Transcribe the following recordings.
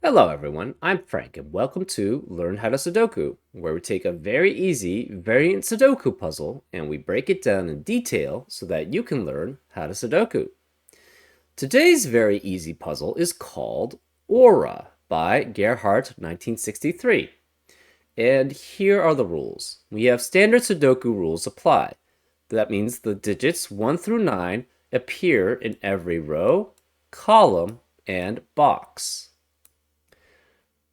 Hello everyone, I'm Frank and welcome to Learn How to Sudoku, where we take a very easy variant Sudoku puzzle and we break it down in detail so that you can learn how to Sudoku. Today's very easy puzzle is called Aura by Gerhardt 1963. And here are the rules. We have standard Sudoku rules apply. That means the digits 1 through 9 appear in every row, column, and box.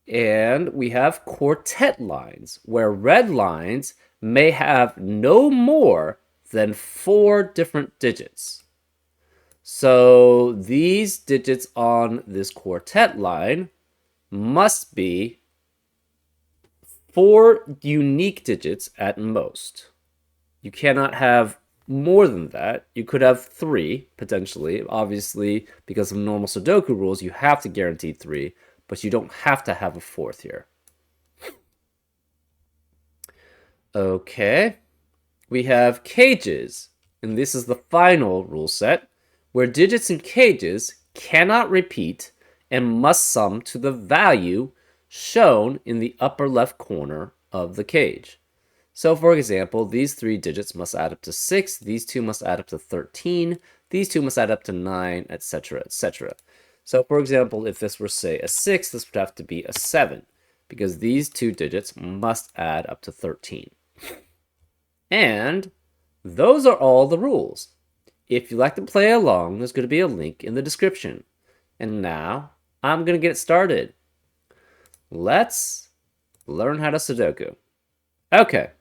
And we have quartet lines, where red lines may have no more than 4 different digits. So these digits on this quartet line must be 4 unique digits at most. You cannot have more than that. You could have 3, potentially. Obviously, because of normal Sudoku rules, you have to guarantee 3. But you don't have to have a 4th here. Okay, we have cages, and this is the final rule set, where digits in cages cannot repeat and must sum to the value shown in the upper left corner of the cage. So for example, these 3 digits must add up to 6, these 2 must add up to 13, these 2 must add up to 9, etc., etc. So for example, if this were, say, a 6, this would have to be a 7, because these 2 digits must add up to 13. And those are all the rules. If you'd like to play along, there's going to be a link in the description. And now, I'm going to get started. Let's learn how to Sudoku. Okay,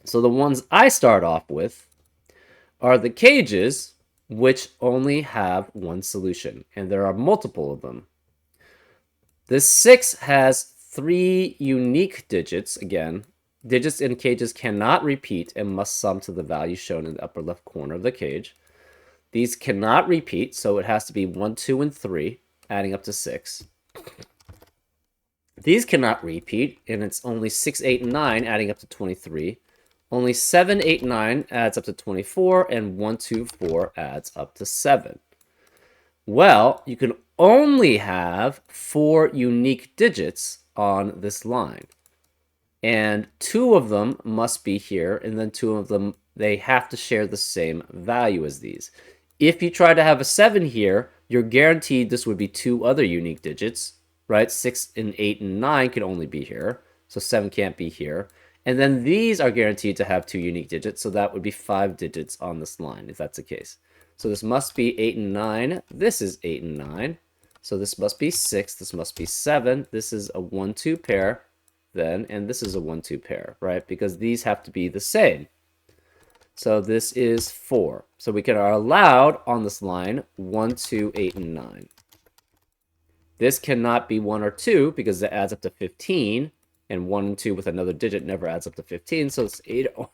so the ones I start off with are the cages, which only have one solution, and there are multiple of them. This 6 has 3 unique digits. Again, digits in cages cannot repeat and must sum to the value shown in the upper left corner of the cage. These cannot repeat, so it has to be 1, 2, and 3, adding up to 6. These cannot repeat, and it's only 6, 8, and 9, adding up to 23. Only 7, 8, 9 adds up to 24, and 1, 2, 4 adds up to 7. Well, you can only have 4 unique digits on this line. And 2 of them must be here, and then 2 of them, they have to share the same value as these. If you try to have a 7 here, you're guaranteed this would be 2 other unique digits, right? 6 and 8 and 9 can only be here, so 7 can't be here. And then these are guaranteed to have 2 unique digits, so that would be 5 digits on this line, if that's the case. So this must be 8 and 9. This is 8 and 9. So this must be 6. This must be 7. This is a 1-2 pair, then, and this is a 1-2 pair, right? Because these have to be the same. So this is 4. So we are allowed on this line 1, 2, 8, and 9. This cannot be 1 or 2 because it adds up to 15. And 1 and 2 with another digit never adds up to 15, so it's 8 or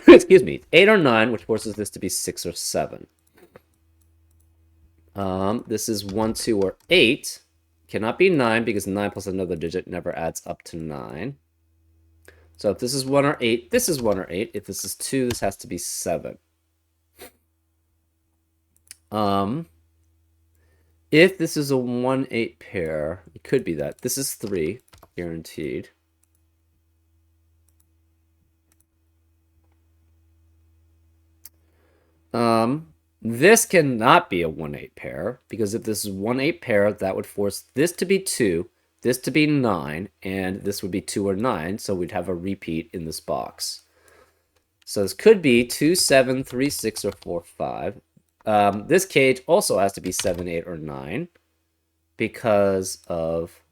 excuse me, 8 or 9, which forces this to be 6 or 7. This is 1, 2, or 8. Cannot be 9 because 9 plus another digit never adds up to 9. So if this is 1 or 8, this is 1 or 8. If this is 2, this has to be 7. If this is a 1-8 pair, it could be that. This is 3, guaranteed. This cannot be a 1-8 pair, because if this is 1-8 pair, that would force this to be 2, this to be 9, and this would be 2 or 9, so we'd have a repeat in this box. So this could be 2, 7, 3, 6, or 4, 5. This cage also has to be 7, 8, or 9 because of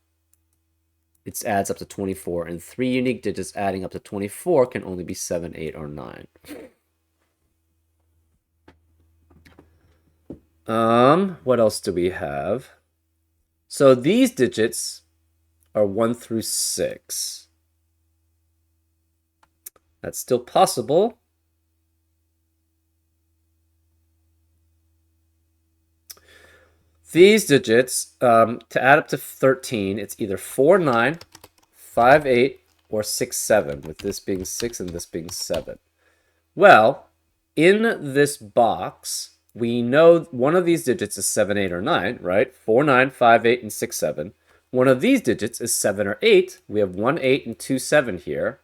it adds up to 24, and 3 unique digits adding up to 24 can only be 7, 8, or 9. What else do we have? So these digits are 1 through 6. That's still possible. These digits, to add up to 13, it's either 4, 9, 5, 8, or 6, 7, with this being 6 and this being 7. Well, in this box, we know one of these digits is 7, 8, or 9, right? 4, 9, 5, 8, and 6, 7. One of these digits is 7 or 8. We have 1, 8, and 2, 7 here.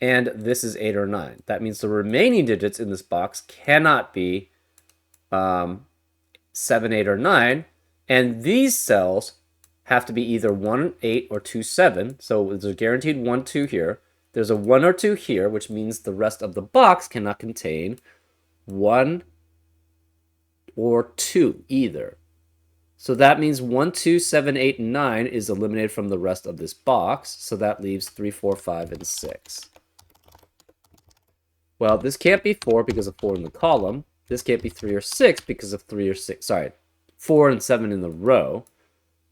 And this is 8 or 9. That means the remaining digits in this box cannot be 7, 8, or 9. And these cells have to be either 1, 8, or 2, 7. So there's a guaranteed 1, 2 here. There's a 1 or 2 here, which means the rest of the box cannot contain 1 or 2 either. So that means 1, 2, 7, 8, and 9 is eliminated from the rest of this box. So that leaves 3, 4, 5, and 6. Well, this can't be 4 because of 4 in the column. This can't be 3 or 6 because of 3 or 6. Sorry, 4 and 7 in the row.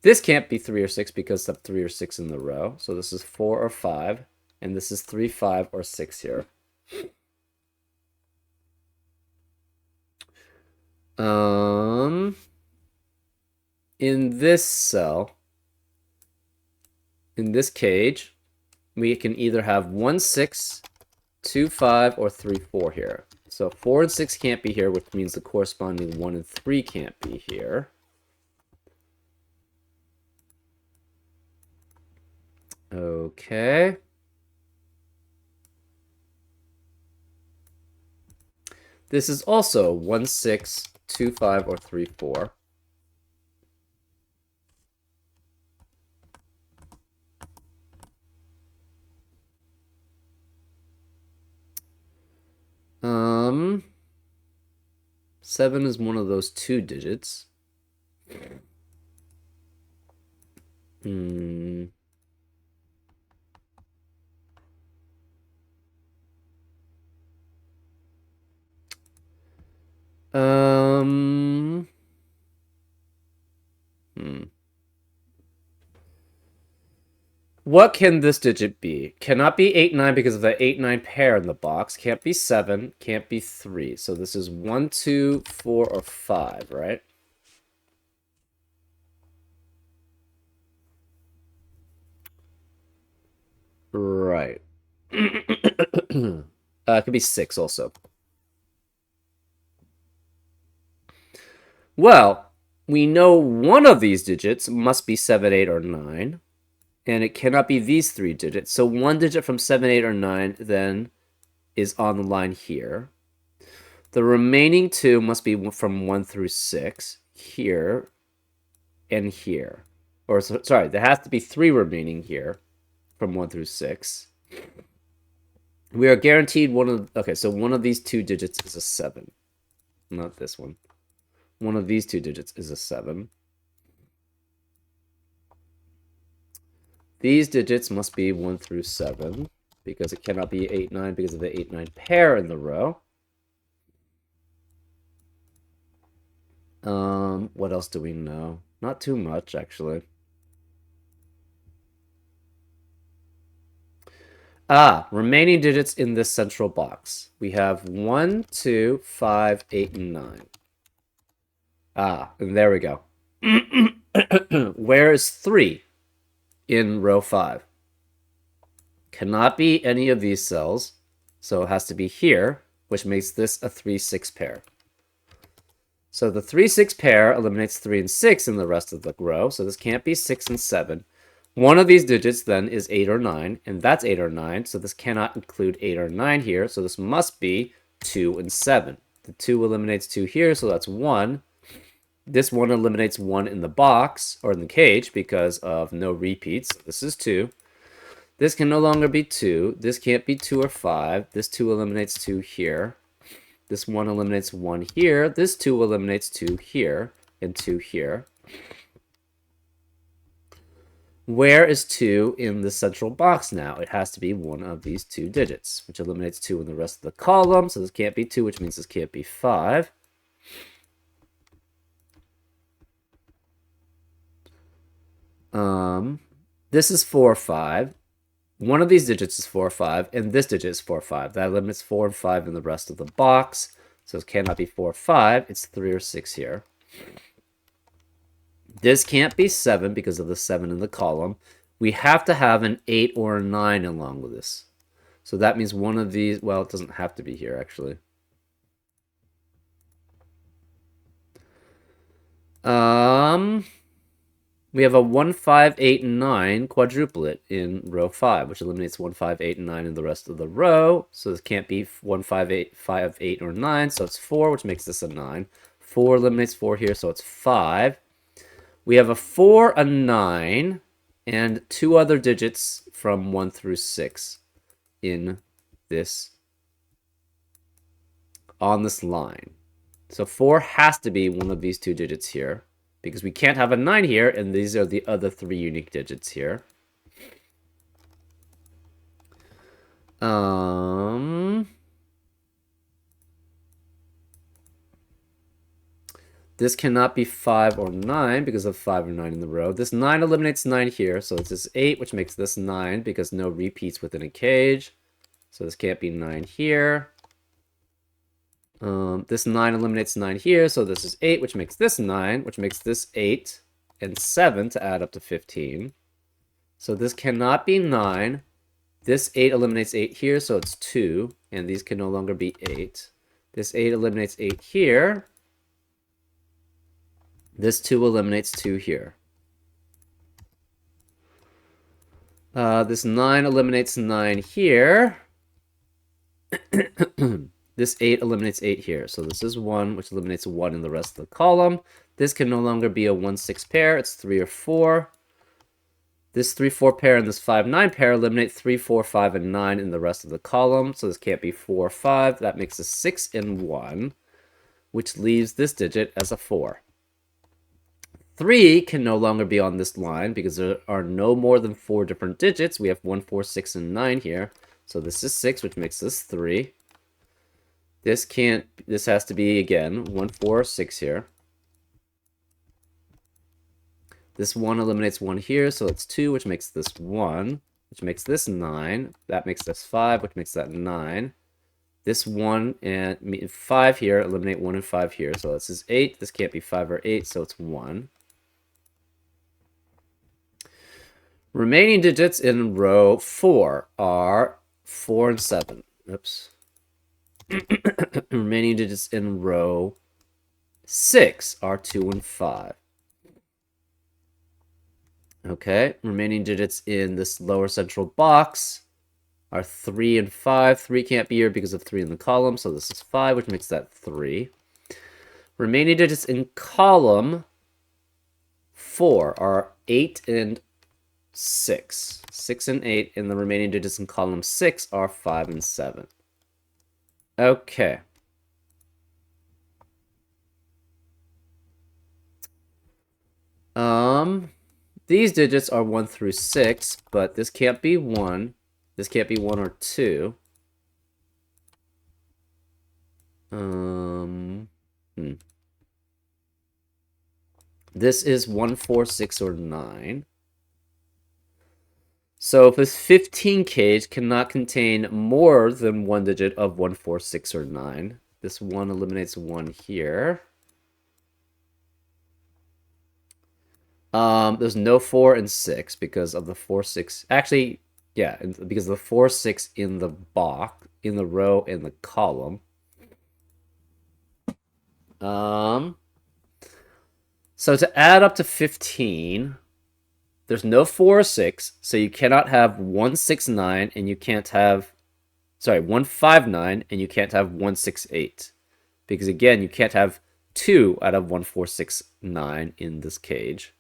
This can't be 3 or 6 because of 3 or 6 in the row. So this is 4 or 5. And this is 3, 5, or 6 here. In this cell, in this cage, we can either have 1, 6, 2, 5, or 3, 4 here. So 4 and 6 can't be here, which means the corresponding 1 and 3 can't be here. Okay. This is also 1, 6, 2, 5, or 3, 4. Seven is one of those 2 digits. What can this digit be? Cannot be 8, 9 because of the 8, 9 pair in the box. Can't be 7. Can't be 3. So this is 1, 2, 4, or 5, right? Right. It could be 6 also. Well, we know one of these digits must be 7, 8, or 9. And it cannot be these 3 digits. So one digit from 7, 8, or 9 then is on the line here. The remaining 2 must be from 1 through 6, here and here. Or, sorry, there has to be 3 remaining here from 1 through 6. We are guaranteed one of... Okay, so one of these 2 digits is a 7. Not this one. One of these 2 digits is a 7. These digits must be 1 through 7, because it cannot be 8, 9 because of the 8, 9 pair in the row. What else do we know? Not too much, actually. Remaining digits in this central box. We have 1, 2, 5, 8, and 9. And there we go. Where is 3 in row 5? Cannot be any of these cells, so it has to be here, which makes this a 3, 6 pair. So the 3, 6 pair eliminates 3 and 6 in the rest of the row, so this can't be 6 and 7. One of these digits then is 8 or 9, and that's 8 or 9, so this cannot include 8 or 9 here, so this must be 2 and 7. The 2 eliminates 2 here, so that's 1. This 1 eliminates 1 in the box, or in the cage, because of no repeats. This is 2. This can no longer be 2. This can't be 2 or 5. This 2 eliminates 2 here. This 1 eliminates 1 here. This 2 eliminates 2 here, and 2 here. Where is 2 in the central box now? It has to be one of these 2 digits, which eliminates 2 in the rest of the column. So this can't be 2, which means this can't be 5. This is 4 or 5. One of these digits is 4 or 5, and this digit is 4 or 5. That limits 4 and 5 in the rest of the box. So it cannot be 4 or 5. It's 3 or 6 here. This can't be 7 because of the 7 in the column. We have to have an 8 or a 9 along with this. So that means one of these... Well, it doesn't have to be here, actually. We have a 1, 5, 8, and 9 quadruplet in row 5, which eliminates 1, 5, 8, and 9 in the rest of the row. So this can't be 1, 5, 8, 5, 8, or 9. So it's 4, which makes this a 9. 4 eliminates 4 here, so it's 5. We have a 4, a 9, and 2 other digits from 1 through 6 in this on this line. So 4 has to be one of these 2 digits here, because we can't have a 9 here, and these are the other 3 unique digits here. This cannot be 5 or 9 because of 5 or 9 in the row. This 9 eliminates 9 here, so this is 8, which makes this 9 because no repeats within a cage. So this can't be 9 here. This 9 eliminates 9 here, so this is 8, which makes this 9, which makes this 8, and 7 to add up to 15. So this cannot be 9. This 8 eliminates 8 here, so it's 2, and these can no longer be 8. This 8 eliminates 8 here. This 2 eliminates 2 here. This 9 eliminates 9 here. This 8 eliminates 8 here. So this is 1, which eliminates 1 in the rest of the column. This can no longer be a 1-6 pair. It's 3 or 4. This 3-4 pair and this 5-9 pair eliminate 3, 4, 5, and 9 in the rest of the column. So this can't be 4 or 5. That makes a 6 and 1, which leaves this digit as a 4. 3 can no longer be on this line because there are no more than 4 different digits. We have 1, 4, 6, and 9 here. So this is 6, which makes this 3. This has to be, again, 1, 4, 6 here. This 1 eliminates 1 here, so it's 2, which makes this 1, which makes this 9. That makes this 5, which makes that 9. This 1 and 5 here eliminate 1 and 5 here, so this is 8. This can't be 5 or 8, so it's 1. Remaining digits in row 4 are 4 and 7. Oops. Remaining digits in row 6 are 2 and 5. Okay, remaining digits in this lower central box are 3 and 5. 3 can't be here because of 3 in the column, so this is 5, which makes that 3. Remaining digits in column 4 are 8 and 6. 6 and 8, and the remaining digits in column 6 are 5 and 7. Okay. These digits are 1 through 6, but this can't be 1. This can't be 1 or 2. This is 1, 4, 6, or 9. So if this 15 cage cannot contain more than one digit of 1, 4, 6, or 9, this 1 eliminates 1 here. There's no 4 and 6 because of the 4, 6. Actually, yeah, because of the 4, 6 in the box, in the row, in the column. So to add up to 15, there's no 4 or 6, so you cannot have 1, 6, 9, and you can't have, 1, 5, 9, and you can't have 1, 6, 8. Because again, you can't have 2 out of 1, 4, 6, 9 in this cage.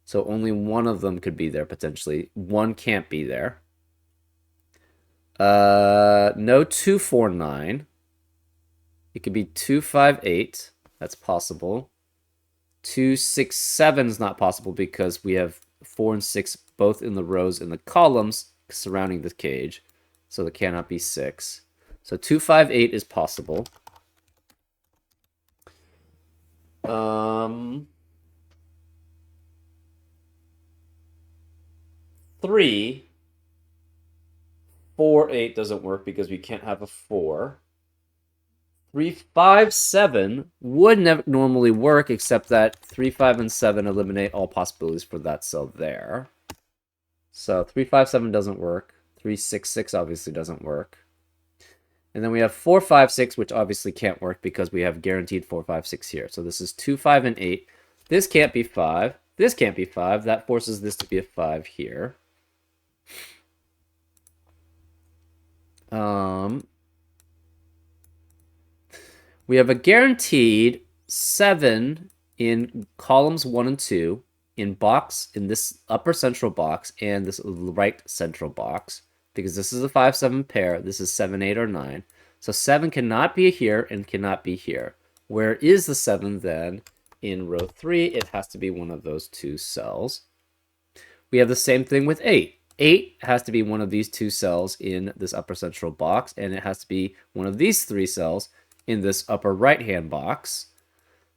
So only one of them could be there, potentially. One can't be there. No 2, 4, 9. It could be 2, 5, 8. That's possible. 2, 6, 7 is not possible because we have 4 and 6 both in the rows in the columns surrounding the cage. So there cannot be 6. So 2, 5, 8 is possible. 3, 4, 8 doesn't work because we can't have a 4. 3, 5, 7 would normally work, except that 3, 5, and 7 eliminate all possibilities for that cell there. So 3, 5, 7 doesn't work. 3, 6, 6 obviously doesn't work. And then we have 4, 5, 6, which obviously can't work because we have guaranteed 4, 5, 6 here. So this is 2, 5, and 8. This can't be 5. This can't be 5. That forces this to be a 5 here. We have a guaranteed 7 in columns 1 and 2 in this upper central box and this right central box, because this is a 5, 7 pair. This is 7, 8, or 9. So 7 cannot be here and cannot be here. Where is the 7 then? In row 3, it has to be one of those two cells. We have the same thing with 8. 8 has to be one of these two cells in this upper central box, and it has to be one of these 3 cells in this upper right-hand box.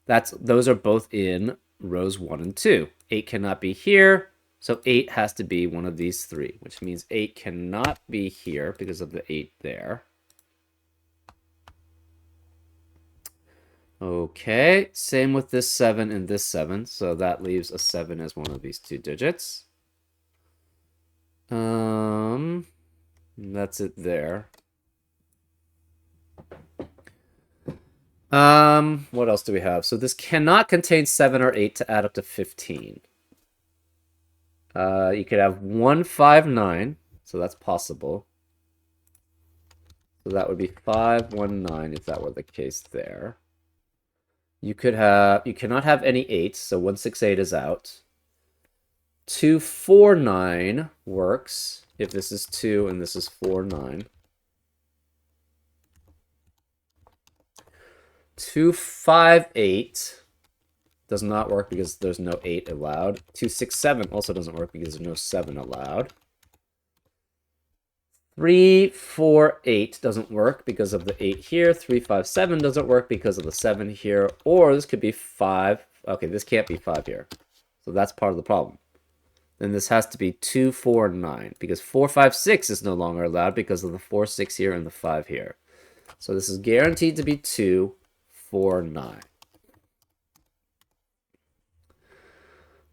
Those are both in rows 1 and 2. 8 cannot be here, so 8 has to be one of these 3, which means 8 cannot be here because of the 8 there. Okay, same with this 7 and this 7, so that leaves a 7 as one of these two digits. That's it there. What else do we have? So this cannot contain 7 or 8 to add up to 15. You could have 1, 5, 9, so that's possible. So that would be 5, 1, 9 if that were the case there. You cannot have any 8s, so 1, 6, 8 is out. 2, 4, 9 works if this is 2 and this is 4, 9. 2, 5, 8 does not work because there's no 8 allowed. 2, 6, 7 also doesn't work because there's no 7 allowed. 3, 4, 8 doesn't work because of the 8 here. 3, 5, 7 doesn't work because of the 7 here. Or this could be 5. Okay, this can't be 5 here. So that's part of the problem. Then this has to be 2, 4, 9. Because 4, 5, 6 is no longer allowed because of the 4, 6 here and the 5 here. So this is guaranteed to be 2, 4, 9.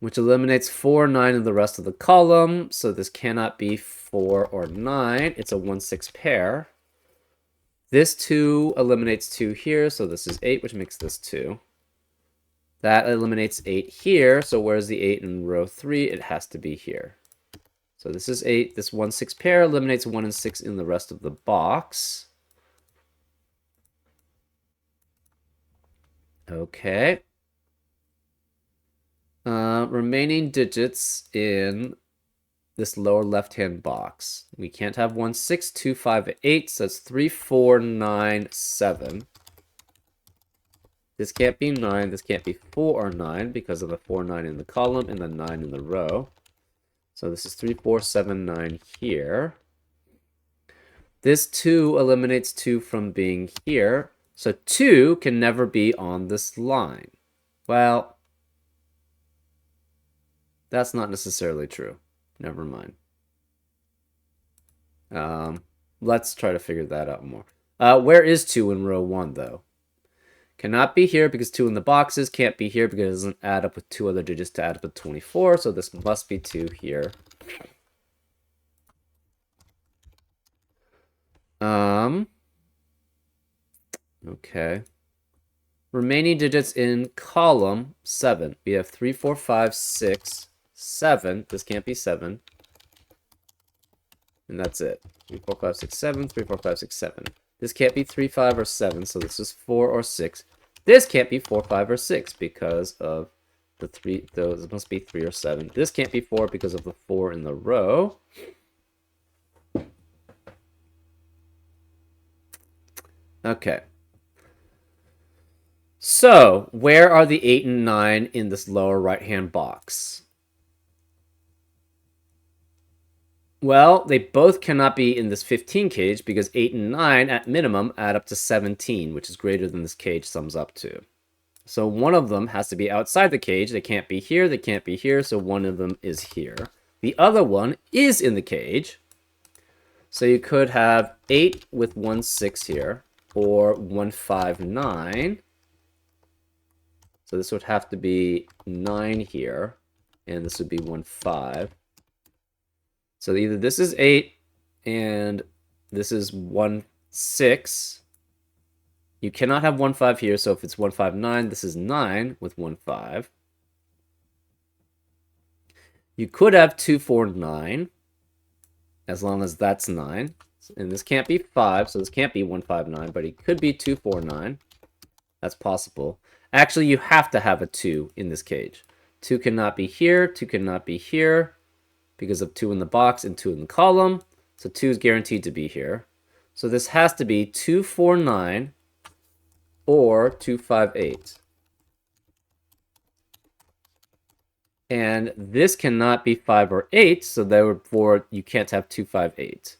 Which eliminates 4, 9 in the rest of the column. So this cannot be 4 or 9. It's a 1, 6 pair. This 2 eliminates 2 here, so this is 8, which makes this 2. That eliminates 8 here, so where's the 8 in row 3? It has to be here. So this is 8. This 1, 6 pair eliminates 1 and 6 in the rest of the box. Okay. Remaining digits in this lower left-hand box. We can't have 1, 6, 2, 5, 8, so it's 3, 4, 9, 7. This can't be 9, this can't be 4 or 9 because of the 4, 9 in the column and the 9 in the row. So this is 3, 4, 7, 9 here. This 2 eliminates 2 from being here, so 2 can never be on this line. Well, that's not necessarily true. Never mind. Let's try to figure that out more. Where is 2 in row 1, though? Cannot be here because 2 in the boxes. Can't be here because it doesn't add up with 2 other digits to add up to 24. So this must be 2 here. Okay. Remaining digits in column 7. We have 3, 4, 5, 6, 7. This can't be 7. And that's it. 3, 4, 5, 6, 7. 3, 4, 5, 6, 7. This can't be 3, 5, or 7, so this is 4 or 6. This can't be 4, 5, or 6 because of the 3. Those must be 3 or 7. This can't be 4 because of the 4 in the row. Okay. So, where are the 8 and 9 in this lower right-hand box? Well, they both cannot be in this 15 cage because 8 and 9 at minimum add up to 17, which is greater than this cage sums up to. So one of them has to be outside the cage. They can't be here, they can't be here, so one of them is here. The other one is in the cage. So you could have 8 with 1, 6 here, or 1, 5, 9. So this would have to be 9 here, and this would be 1, 5. So either this is 8 and this is 1, 6. You cannot have 1, 5 here, so if it's 1, 5, 9, this is 9 with 1, 5. You could have 2, 4, 9, as long as that's 9. And this can't be 5, so this can't be 1, 5, 9, but it could be 2, 4, 9. That's possible. Actually, you have to have a 2 in this cage. 2 cannot be here, 2 cannot be here, because of 2 in the box and 2 in the column. So 2 is guaranteed to be here. So this has to be 2, 4, 9 or 2, 5, 8. And this cannot be 5 or 8, so therefore you can't have 2, 5, 8.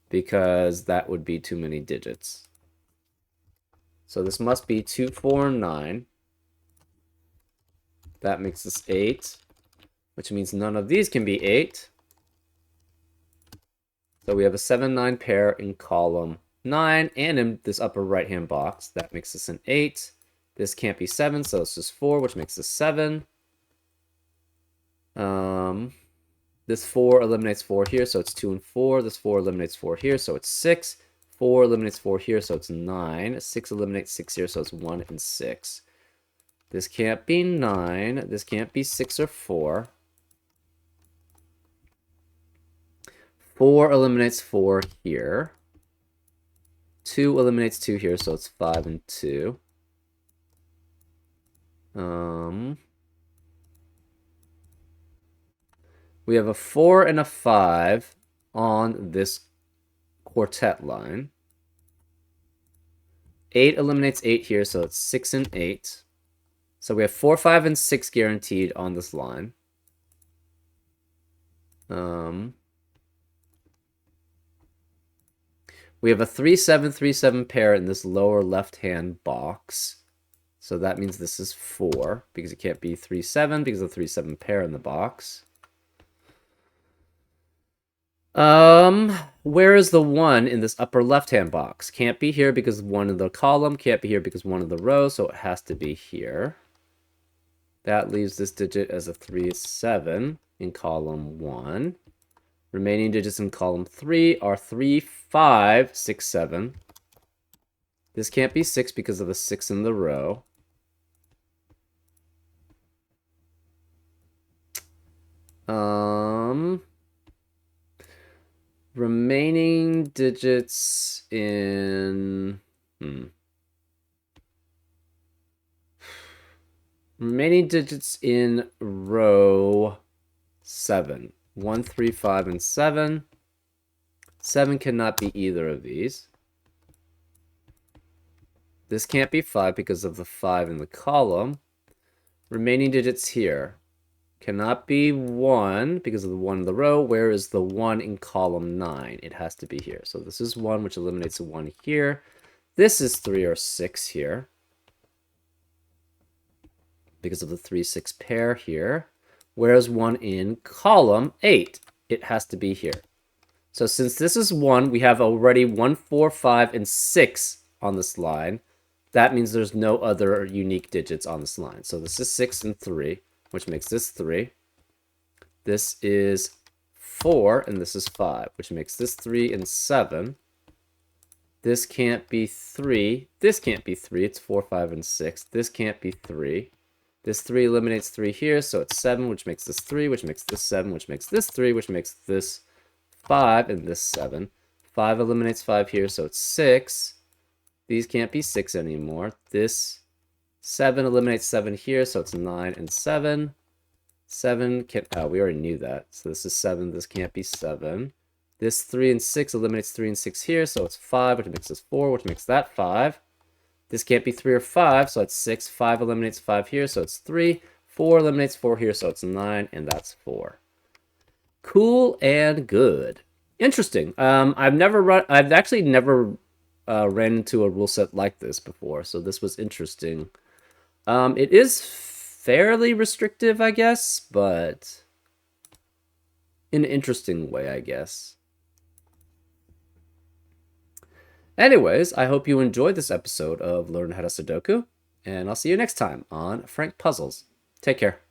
Because that would be too many digits. So this must be 2, 4, 9. That makes this 8, which means none of these can be 8. So we have a 7, 9 pair in column 9 and in this upper right-hand box. That makes this an 8. This can't be 7, so it's just 4, which makes this 7. This 4 eliminates 4 here, so it's 2 and 4. This 4 eliminates 4 here, so it's 6. 4 eliminates 4 here, so it's 9. 6 eliminates 6 here, so it's 1 and 6. This can't be 9. This can't be 6 or 4. 4 eliminates 4 here. 2 eliminates 2 here, so it's 5 and 2. We have a 4 and a 5 on this quartet line. 8 eliminates 8 here, so it's 6 and 8. So we have 4, 5, and 6 guaranteed on this line. We have a 3, 7, 3, 7 pair in this lower left-hand box. So that means this is 4, because it can't be 3, 7, because of the 3, 7 pair in the box. Where is the 1 in this upper left-hand box? Can't be here because 1 in the column, can't be here because 1 in the row, so it has to be here. That leaves this digit as a 3, 7 in column 1. Remaining digits in column 3 are 3, 5, 6, 7. This can't be 6 because of the 6 in the row. Remaining digits in... Remaining digits in row 7. 1, 3, 5, and 7. 7 cannot be either of these. This can't be 5 because of the 5 in the column. Remaining digits here. Cannot be 1 because of the 1 in the row. Where is the 1 in column 9? It has to be here. So this is 1, which eliminates a 1 here. This is 3 or 6 here because of the 3, 6 pair here. Where's 1 in column 8? It has to be here. So since this is 1, we have already 1, 4, 5, and 6 on this line. That means there's no other unique digits on this line. So this is 6 and 3, which makes this 3. This is 4, and this is 5, which makes this 3 and 7. This can't be 3. This can't be 3. It's 4, 5, and 6. This can't be 3. This 3 eliminates 3 here, so it's 7, which makes this 3, which makes this 7, which makes this 3, which makes this 5, and this 7. 5 eliminates 5 here, so it's 6. These can't be 6 anymore. This 7 eliminates 7 here, so it's 9 and 7. 7 can... Oh, we already knew that. So this is 7. This can't be 7. This 3 and 6 eliminates 3 and 6 here, so it's 5, which makes this 4, which makes that 5. This can't be 3 or 5, so it's 6. 5 eliminates 5 here, so it's 3. 4 eliminates 4 here, so it's 9, and that's 4. Cool and good. Interesting. I've actually never ran into a rule set like this before, so this was interesting. It is fairly restrictive, I guess, but in an interesting way, I guess. Anyways, I hope you enjoyed this episode of Learn How to Sudoku, and I'll see you next time on Frank Puzzles. Take care.